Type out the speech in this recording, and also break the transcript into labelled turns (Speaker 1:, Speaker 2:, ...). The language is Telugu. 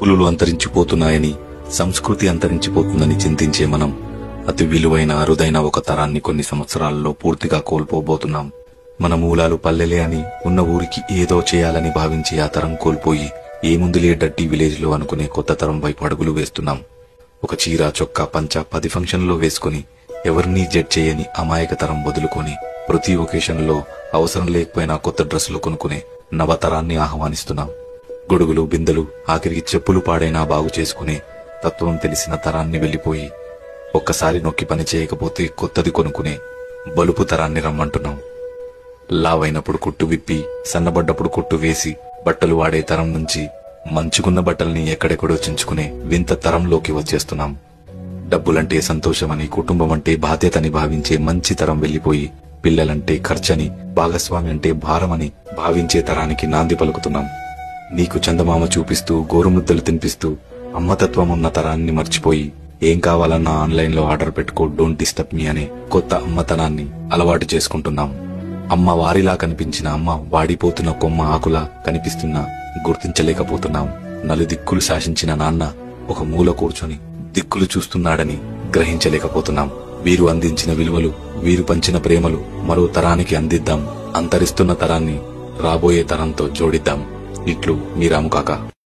Speaker 1: పులులు అంతరించిపోతున్నాయని, సంస్కృతి అంతరించిపోతుందని చింతించే మనం అతి విలువైన అరుదైన ఒక తరాన్ని కొన్ని సంవత్సరాలలో పూర్తిగా కోల్పోబోతున్నాం. మన మూలాలు పల్లెలే అని, ఉన్న ఊరికి ఏదో చేయాలని భావించి ఆ తరం కోల్పోయి ఏముందులే డడ్డీ విలేజ్ లో అనుకునే కొత్త తరం వైపు అడుగులు వేస్తున్నాం. ఒక చీర, చొక్కా, పంచ 10 ఫంక్షన్లో వేసుకుని ఎవరినీ జడ్జ్ చేయని అమాయక తరం వదులుకొని ప్రతి ఒకేషన్ లో అవసరం లేకపోయినా కొత్త డ్రెస్సులు కొనుక్కునే నవతరాన్ని ఆహ్వానిస్తున్నాం. గొడుగులు, బిందెలు, ఆఖరికి చెప్పులు పాడైనా బాగు చేసుకునే తత్వం తెలిసిన తరాన్ని వెళ్లిపోయి ఒక్కసారి నొక్కి పని చేయకపోతే కొత్తది కొనుక్కునే బలుపు తరాన్ని రమ్మంటున్నాం. లావైనప్పుడు కుట్టు విప్పి, సన్నబడ్డప్పుడు కుట్టు వేసి బట్టలు వాడే తరం నుంచి మంచుకున్న బట్టల్ని ఎక్కడెక్కడో చించుకునే వింత తరంలోకి వచ్చేస్తున్నాం. డబ్బులంటే సంతోషమని, కుటుంబం అంటే బాధ్యతని భావించే మంచి తరం వెళ్లిపోయి పిల్లలంటే ఖర్చని, భాగస్వామి అంటే భారమని భావించే తరానికి నాంది పలుకుతున్నాం. నీకు చందమామ చూపిస్తూ, గోరుముద్దలు తినిపిస్తూ అమ్మతత్వం ఉన్న తరాన్ని మర్చిపోయి ఏం కావాలన్నా ఆన్లైన్ లో ఆర్డర్ పెట్టుకో, డోంట్ డిస్టర్బ్ మీ అనే కొత్త అమ్మతనాన్ని అలవాటు చేసుకుంటున్నాం. అమ్మ వారిలా కనిపించిన అమ్మ వాడిపోతున్న కొమ్మ ఆకులా కనిపిస్తున్నా గుర్తించలేకపోతున్నాం. నలుదిక్కులు శాసించిన నాన్న ఒక మూల కూర్చొని దిక్కులు చూస్తున్నాడని గ్రహించలేకపోతున్నాం. వీరు అందించిన విలువలు, వీరు పంచిన ప్రేమలు మరో తరానికి అందిద్దాం. అంతరిస్తున్న తరాన్ని రాబోయే తరంతో జోడిద్దాం. ఇట్లు మీ రాముకాక.